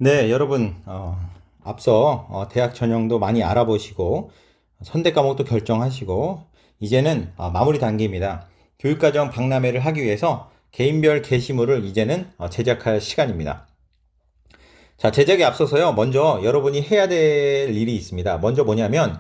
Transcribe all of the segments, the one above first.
네, 여러분, 앞서 대학 전형도 많이 알아보시고 선택 과목도 결정하시고 이제는 마무리 단계입니다. 교육과정 박람회를 하기 위해서 개인별 게시물을 이제는 제작할 시간입니다. 자, 제작에 앞서서요, 먼저 여러분이 해야 될 일이 있습니다. 먼저 뭐냐면,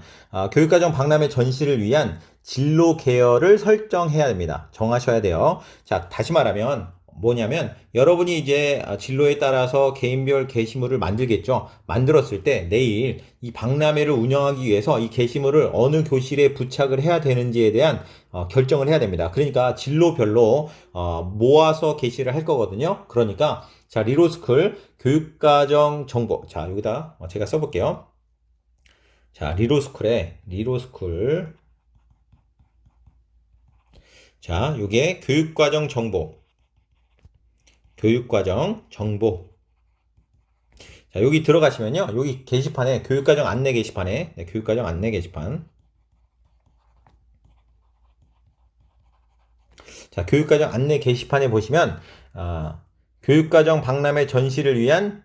교육과정 박람회 전시를 위한 진로 계열을 설정해야 됩니다. 정하셔야 돼요. 자, 다시 말하면, 뭐냐면, 여러분이 이제 진로에 따라서 개인별 게시물을 만들겠죠. 만들었을 때 내일 이 박람회를 운영하기 위해서 이 게시물을 어느 교실에 부착을 해야 되는지에 대한 결정을 해야 됩니다. 그러니까 진로별로 모아서 게시를 할 거거든요. 그러니까 자, 리로스쿨 교육과정 정보. 자, 여기다 제가 써볼게요. 자, 리로스쿨. 자, 요게 교육과정 정보. 교육과정 정보. 자, 여기 들어가시면요. 여기 게시판에 교육과정 안내 게시판에 교육과정 안내 게시판. 자, 교육과정 안내 게시판에 보시면 교육과정 박람회 전시를 위한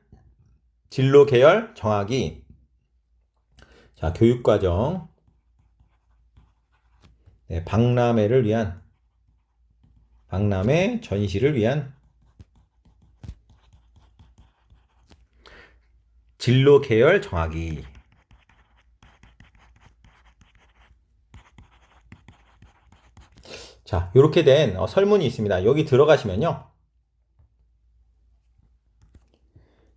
진로 계열 정하기. 자, 교육과정 박람회를 위한 박람회 전시를 위한 진로 계열 정하기. 자, 이렇게 된 설문이 있습니다. 여기 들어가시면요.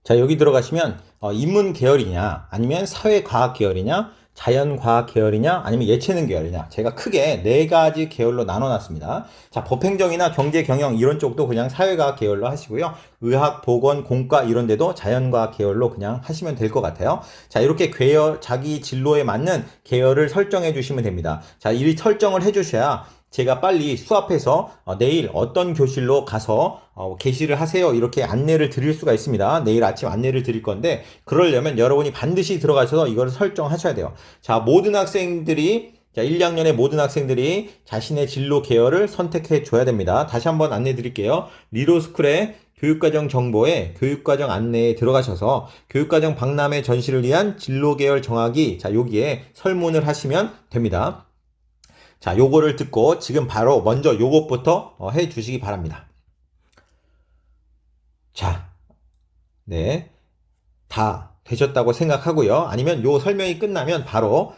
자, 여기 들어가시면 인문 계열이냐, 아니면 사회과학 계열이냐, 자연과학 계열이냐, 아니면 예체능 계열이냐. 제가 크게 네 가지 계열로 나눠놨습니다. 자, 법행정이나 경제, 경영 이런 쪽도 그냥 사회과학 계열로 하시고요. 의학, 보건, 공과 이런 데도 자연과학 계열로 그냥 하시면 될 것 같아요. 자, 이렇게 계열, 자기 진로에 맞는 계열을 설정해 주시면 됩니다. 자, 이 설정을 해 주셔야 제가 빨리 수업해서 내일 어떤 교실로 가서 게시를 하세요 이렇게 안내를 드릴 수가 있습니다. 내일 아침 안내를 드릴 건데 그러려면 여러분이 반드시 들어가셔서 이걸 설정하셔야 돼요. 자, 모든 학생들이 자, 1, 2학년의 모든 학생들이 자신의 진로 계열을 선택해 줘야 됩니다. 다시 한번 안내 드릴게요. 리로스쿨의 교육과정 정보에 교육과정 안내에 들어가셔서 교육과정 박람회 전시를 위한 진로 계열 정하기, 자, 여기에 설문을 하시면 됩니다. 자, 요거를 듣고 지금 바로 먼저 요것부터 해 주시기 바랍니다. 자, 네. 다 되셨다고 생각하고요. 아니면 요 설명이 끝나면 바로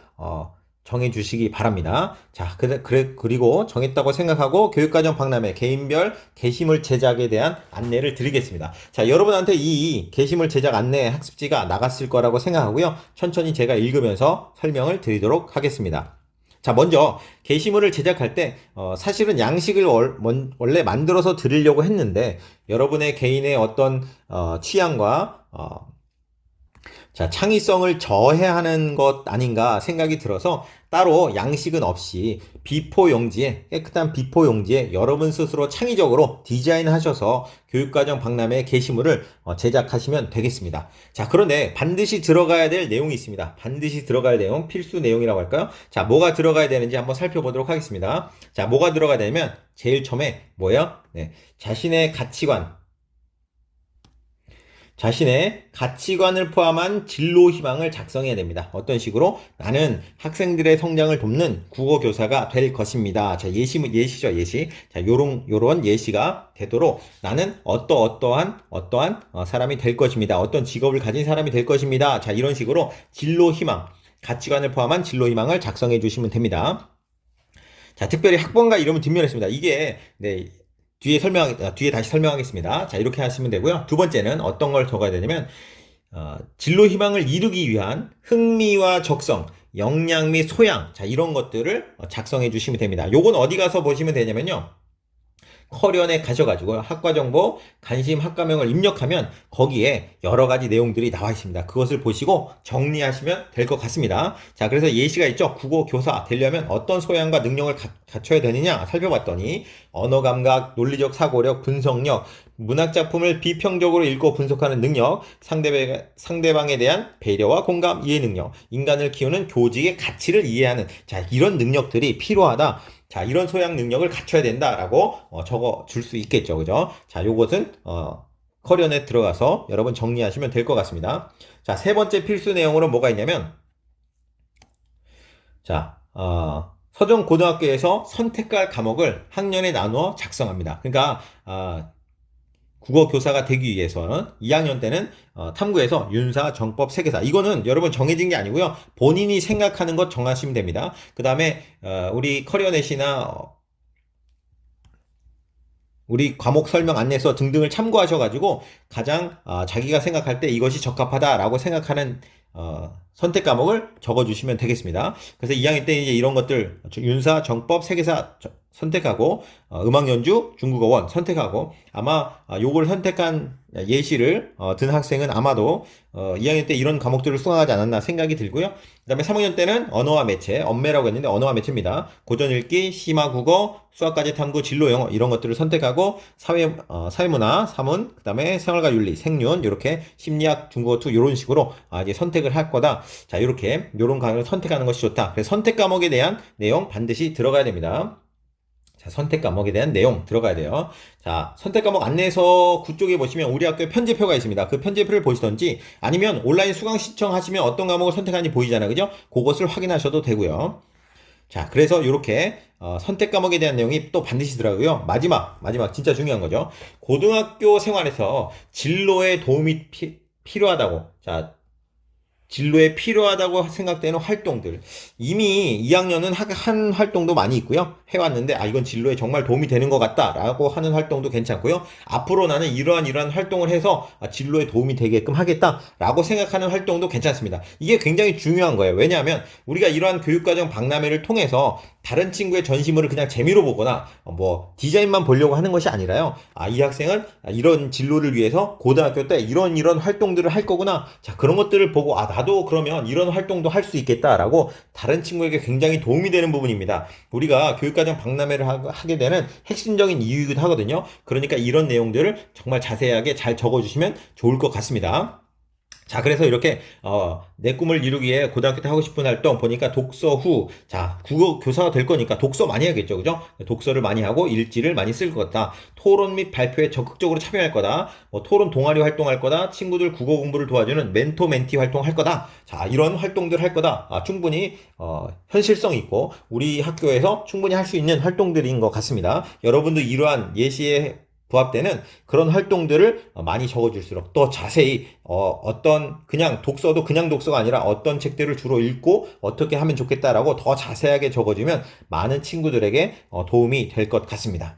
정해 주시기 바랍니다. 자, 그리고 정했다고 생각하고 교육과정 박람회 개인별 게시물 제작에 대한 안내를 드리겠습니다. 자, 여러분한테 이 게시물 제작 안내 학습지가 나갔을 거라고 생각하고요. 천천히 제가 읽으면서 설명을 드리도록 하겠습니다. 자, 먼저 게시물을 제작할 때 사실은 양식을 원래 만들어서 드리려고 했는데 여러분의 개인의 어떤 취향과 자, 창의성을 저해하는 것 아닌가 생각이 들어서 따로 양식은 없이 B4 용지에, 깨끗한 B4 용지에 여러분 스스로 창의적으로 디자인하셔서 교육과정 박람회 게시물을 제작하시면 되겠습니다. 자, 그런데 반드시 들어가야 될 내용이 있습니다. 반드시 들어가야 될 내용, 필수 내용이라고 할까요? 자, 뭐가 들어가야 되는지 한번 살펴보도록 하겠습니다. 자, 뭐가 들어가야 되면 제일 처음에 뭐예요? 네, 자신의 가치관을 포함한 진로 희망을 작성해야 됩니다. 어떤 식으로? 나는 학생들의 성장을 돕는 국어 교사가 될 것입니다. 자, 예시죠, 예시. 자, 요런 예시가 되도록 나는 어떠한 사람이 될 것입니다. 어떤 직업을 가진 사람이 될 것입니다. 자, 이런 식으로 진로 희망, 가치관을 포함한 진로 희망을 작성해 주시면 됩니다. 자, 특별히 학번과 이름을 뒷면에 씁니다. 이게, 네, 뒤에 다시 설명하겠습니다. 자, 이렇게 하시면 되고요. 두 번째는 어떤 걸 적어야 되냐면, 진로 희망을 이루기 위한 흥미와 적성, 역량 및 소양, 자, 이런 것들을 작성해 주시면 됩니다. 요건 어디 가서 보시면 되냐면요. 커리어에 가셔가지고 학과정보, 관심 학과명을 입력하면 거기에 여러 가지 내용들이 나와 있습니다. 그것을 보시고 정리하시면 될 것 같습니다. 자, 그래서 예시가 있죠. 국어 교사 되려면 어떤 소양과 능력을 갖춰야 되느냐 살펴봤더니 언어 감각, 논리적 사고력, 분석력, 문학작품을 비평적으로 읽고 분석하는 능력, 상대방에 대한 배려와 공감, 이해 능력, 인간을 키우는 교직의 가치를 이해하는, 자, 이런 능력들이 필요하다. 자, 이런 소양 능력을 갖춰야 된다라고 적어 줄 수 있겠죠. 그죠? 자, 요것은 커리어넷 들어가서 여러분 정리하시면 될 것 같습니다. 자, 세 번째 필수 내용으로 뭐가 있냐면, 자, 서정 고등학교에서 선택할 과목을 학년에 나누어 작성합니다. 그러니까, 국어 교사가 되기 위해서는 2학년 때는 탐구에서 윤사, 정법, 세계사 이거는 여러분 정해진 게 아니고요. 본인이 생각하는 것 정하시면 됩니다. 그 다음에 우리 커리어넷이나 우리 과목 설명 안내서 등등을 참고하셔가지고 가장 자기가 생각할 때 이것이 적합하다라고 생각하는 선택 과목을 적어주시면 되겠습니다. 그래서 2학년 때 이제 이런 것들 윤사, 정법, 세계사 선택하고 음악 연주, 중국어 원 선택하고 아마 요걸 선택한 예시를 든 학생은 아마도 2학년 때 이런 과목들을 수강하지 않았나 생각이 들고요. 그 다음에 3학년 때는 언어와 매체, 언매라고 했는데 언어와 매체입니다. 고전 읽기, 심화 국어, 수학까지 탐구, 진로 영어 이런 것들을 선택하고 사회문화, 사문, 그 다음에 생활과 윤리, 생륜 이렇게 심리학, 중국어 2 이런 식으로 이제 선택을 할 거다. 자, 이렇게 요런 과목을 선택하는 것이 좋다. 그래서 선택 과목에 대한 내용 반드시 들어가야 됩니다. 자, 선택 과목에 대한 내용 들어가야 돼요. 자, 선택 과목 안내서 9쪽에 보시면 우리 학교에 편제표가 있습니다. 그 편제표를 보시던지 아니면 온라인 수강 신청하시면 어떤 과목을 선택하는지 보이잖아요. 그죠? 그것을 확인하셔도 되고요. 자, 그래서 이렇게 선택 과목에 대한 내용이 또 반드시 들어가고요. 마지막 진짜 중요한 거죠. 고등학교 생활에서 진로에 도움이 필요하다고. 자, 진로에 필요하다고 생각되는 활동들. 이미 2학년은 한 활동도 많이 있고요. 해왔는데, 이건 진로에 정말 도움이 되는 것 같다라고 하는 활동도 괜찮고요. 앞으로 나는 이러한 활동을 해서 진로에 도움이 되게끔 하겠다라고 생각하는 활동도 괜찮습니다. 이게 굉장히 중요한 거예요. 왜냐하면 우리가 이러한 교육과정 박람회를 통해서 다른 친구의 전시물을 그냥 재미로 보거나 뭐 디자인만 보려고 하는 것이 아니라요. 이 학생은 이런 진로를 위해서 고등학교 때 이런 활동들을 할 거구나. 자, 그런 것들을 보고 나도 그러면 이런 활동도 할 수 있겠다라고 다른 친구에게 굉장히 도움이 되는 부분입니다. 우리가 교육과정 박람회를 하게 되는 핵심적인 이유이기도 하거든요. 그러니까 이런 내용들을 정말 자세하게 잘 적어주시면 좋을 것 같습니다. 자, 그래서 이렇게 내 꿈을 이루기 위해 고등학교 때 하고 싶은 활동 보니까 독서 후, 자, 국어 교사가 될 거니까 독서 많이 해야겠죠, 그죠? 독서를 많이 하고 일지를 많이 쓸 거다. 토론 및 발표에 적극적으로 참여할 거다. 뭐 토론 동아리 활동할 거다. 친구들 국어 공부를 도와주는 멘토 멘티 활동할 거다. 자, 이런 활동들 할 거다. 충분히 현실성 있고 우리 학교에서 충분히 할 수 있는 활동들인 것 같습니다. 여러분도 이러한 예시에 부합되는 그런 활동들을 많이 적어줄수록 또 자세히 어떤 그냥 독서도 그냥 독서가 아니라 어떤 책들을 주로 읽고 어떻게 하면 좋겠다라고 더 자세하게 적어주면 많은 친구들에게 도움이 될 것 같습니다.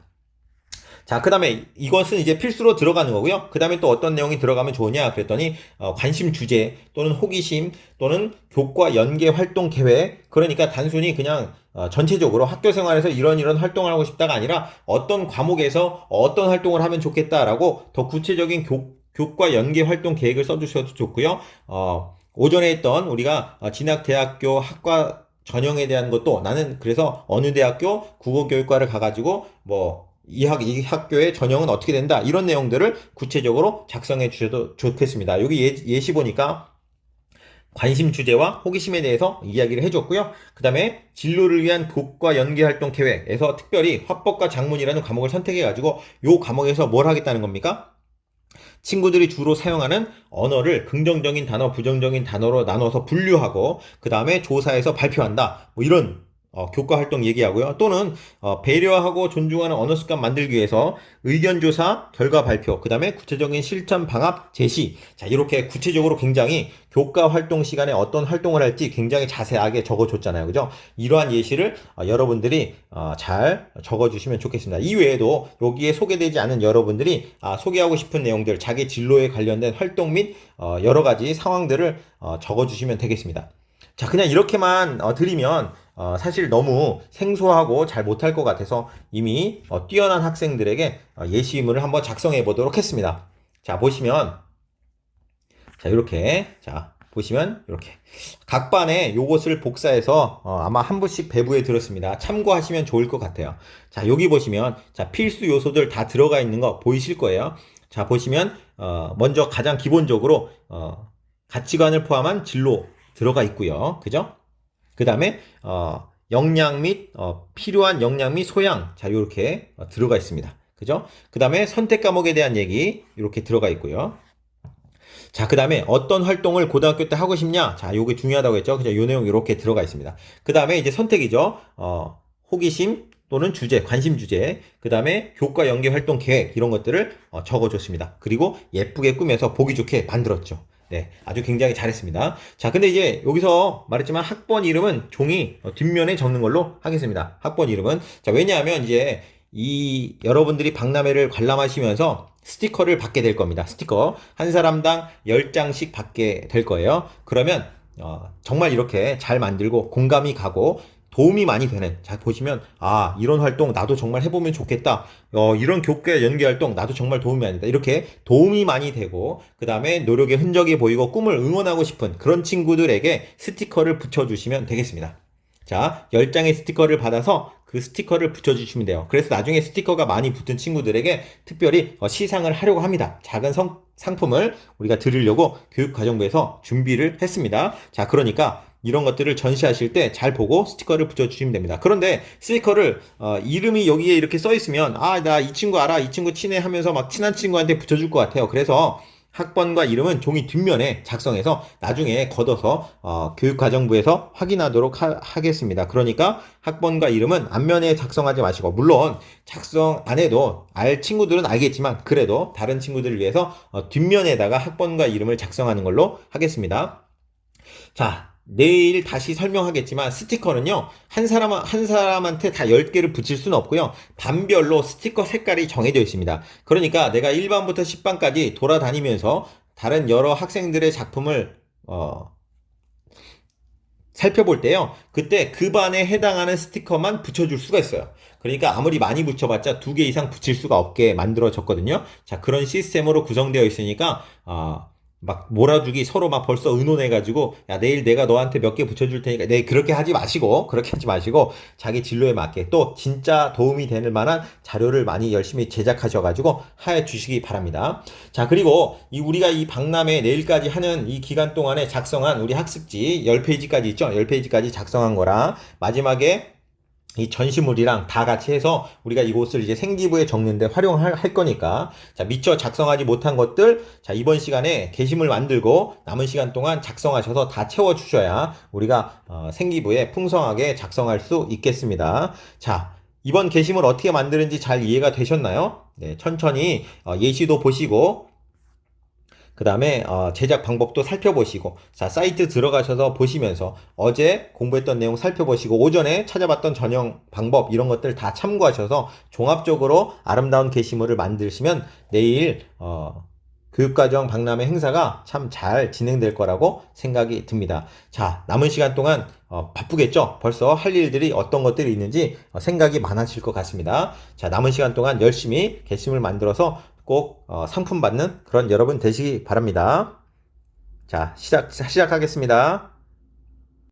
자, 그 다음에 이것은 이제 필수로 들어가는 거고요. 그 다음에 또 어떤 내용이 들어가면 좋으냐 그랬더니 관심 주제 또는 호기심 또는 교과 연계 활동 계획. 그러니까 단순히 그냥 전체적으로 학교 생활에서 이런 활동을 하고 싶다가 아니라 어떤 과목에서 어떤 활동을 하면 좋겠다라고 더 구체적인 교과 연계 활동 계획을 써주셔도 좋고요. 오전에 했던 우리가 진학대학교 학과 전형에 대한 것도 나는 그래서 어느 대학교 국어교육과를 가가지고 이 학교의 전형은 어떻게 된다 이런 내용들을 구체적으로 작성해 주셔도 좋겠습니다. 여기 예시 보니까 관심 주제와 호기심에 대해서 이야기를 해줬고요. 그 다음에 진로를 위한 교과 연계활동 계획에서 특별히 화법과 작문이라는 과목을 선택해가지고 이 과목에서 뭘 하겠다는 겁니까? 친구들이 주로 사용하는 언어를 긍정적인 단어, 부정적인 단어로 나눠서 분류하고 그 다음에 조사해서 발표한다. 뭐 이런 교과 활동 얘기하고요. 또는 배려하고 존중하는 언어 습관 만들기 위해서 의견조사, 결과 발표, 그 다음에 구체적인 실천 방합 제시. 자, 이렇게 구체적으로 굉장히 교과 활동 시간에 어떤 활동을 할지 굉장히 자세하게 적어줬잖아요. 그죠? 이러한 예시를 여러분들이 잘 적어주시면 좋겠습니다. 이외에도 여기에 소개되지 않은 여러분들이 소개하고 싶은 내용들, 자기 진로에 관련된 활동 및 여러 가지 상황들을 적어주시면 되겠습니다. 자, 그냥 이렇게만 드리면 사실 너무 생소하고 잘 못할 것 같아서 이미 뛰어난 학생들에게 예시문을 한번 작성해 보도록 했습니다. 자, 보시면 이렇게 보시면 이렇게 각 반에 요것을 복사해서 아마 한 부씩 배부해 드렸습니다. 참고하시면 좋을 것 같아요. 자, 여기 보시면 필수 요소들 다 들어가 있는 거 보이실 거예요. 자, 보시면 먼저 가장 기본적으로 가치관을 포함한 진로 들어가 있고요. 그죠? 그 다음에 역량 및 필요한 역량 및 소양. 자, 요렇게 들어가 있습니다. 그 그죠? 그 다음에 선택 과목에 대한 얘기 이렇게 들어가 있고요. 자, 그 다음에 어떤 활동을 고등학교 때 하고 싶냐? 자, 요게 중요하다고 했죠? 그죠? 요 내용 이렇게 들어가 있습니다. 그 다음에 이제 선택이죠. 호기심 또는 주제, 관심 주제. 그 다음에 교과 연계 활동 계획, 이런 것들을 적어줬습니다. 그리고 예쁘게 꾸며서 보기 좋게 만들었죠. 네, 아주 굉장히 잘했습니다. 자, 근데 이제 여기서 말했지만 학번 이름은 종이 뒷면에 적는 걸로 하겠습니다. 학번 이름은. 자, 왜냐하면 이제 이 여러분들이 박람회를 관람하시면서 스티커를 받게 될 겁니다. 스티커 한 사람당 10장씩 받게 될 거예요. 그러면 정말 이렇게 잘 만들고 공감이 가고 도움이 많이 되는, 자 보시면 이런 활동 나도 정말 해보면 좋겠다, 이런 교과 연계 활동 나도 정말 도움이 많이 된다, 이렇게 도움이 많이 되고 그 다음에 노력의 흔적이 보이고 꿈을 응원하고 싶은 그런 친구들에게 스티커를 붙여주시면 되겠습니다. 자, 10장의 스티커를 받아서 그 스티커를 붙여주시면 돼요. 그래서 나중에 스티커가 많이 붙은 친구들에게 특별히 시상을 하려고 합니다. 작은 상품을 우리가 드리려고 교육과정부에서 준비를 했습니다. 자, 그러니까 이런 것들을 전시하실 때 잘 보고 스티커를 붙여주시면 됩니다. 그런데 스티커를 이름이 여기에 이렇게 써 있으면 나 이 친구 알아, 이 친구 친해 하면서 막 친한 친구한테 붙여줄 것 같아요. 그래서 학번과 이름은 종이 뒷면에 작성해서 나중에 걷어서 교육과정부에서 확인하도록 하겠습니다. 그러니까 학번과 이름은 앞면에 작성하지 마시고, 물론 작성 안 해도 알 친구들은 알겠지만 그래도 다른 친구들을 위해서 뒷면에다가 학번과 이름을 작성하는 걸로 하겠습니다. 자, 내일 다시 설명하겠지만 스티커는요, 한 사람한테 다 10개를 붙일 수는 없고요, 반별로 스티커 색깔이 정해져 있습니다. 그러니까 내가 1반부터 10반까지 돌아다니면서 다른 여러 학생들의 작품을 살펴볼 때요, 그때 그 반에 해당하는 스티커만 붙여줄 수가 있어요. 그러니까 아무리 많이 붙여봤자 2개 이상 붙일 수가 없게 만들어졌거든요. 자, 그런 시스템으로 구성되어 있으니까 막 몰아주기, 서로 막 벌써 의논해가지고 야, 내일 내가 너한테 몇 개 붙여줄 테니까, 네, 그렇게 하지 마시고 자기 진로에 맞게 또 진짜 도움이 될 만한 자료를 많이 열심히 제작하셔가지고 해 주시기 바랍니다. 자, 그리고 우리가 이 박람회 내일까지 하는 이 기간 동안에 작성한 우리 학습지 10페이지까지 있죠. 10페이지까지 작성한 거랑 마지막에 이 전시물이랑 다 같이 해서 우리가 이곳을 이제 생기부에 적는데 활용할 거니까, 자, 미처 작성하지 못한 것들, 자, 이번 시간에 게시물 만들고 남은 시간 동안 작성하셔서 다 채워주셔야 우리가 생기부에 풍성하게 작성할 수 있겠습니다. 자, 이번 게시물 어떻게 만드는지 잘 이해가 되셨나요? 네, 천천히 예시도 보시고 그 다음에 제작 방법도 살펴보시고, 자, 사이트 들어가셔서 보시면서 어제 공부했던 내용 살펴보시고 오전에 찾아봤던 전형 방법 이런 것들 다 참고하셔서 종합적으로 아름다운 게시물을 만드시면 내일 교육과정 박람회 행사가 참 잘 진행될 거라고 생각이 듭니다. 자, 남은 시간 동안 바쁘겠죠? 벌써 할 일들이 어떤 것들이 있는지 생각이 많아질 것 같습니다. 자, 남은 시간 동안 열심히 게시물 만들어서 꼭 상품 받는 그런 여러분 되시기 바랍니다. 자, 시작하겠습니다.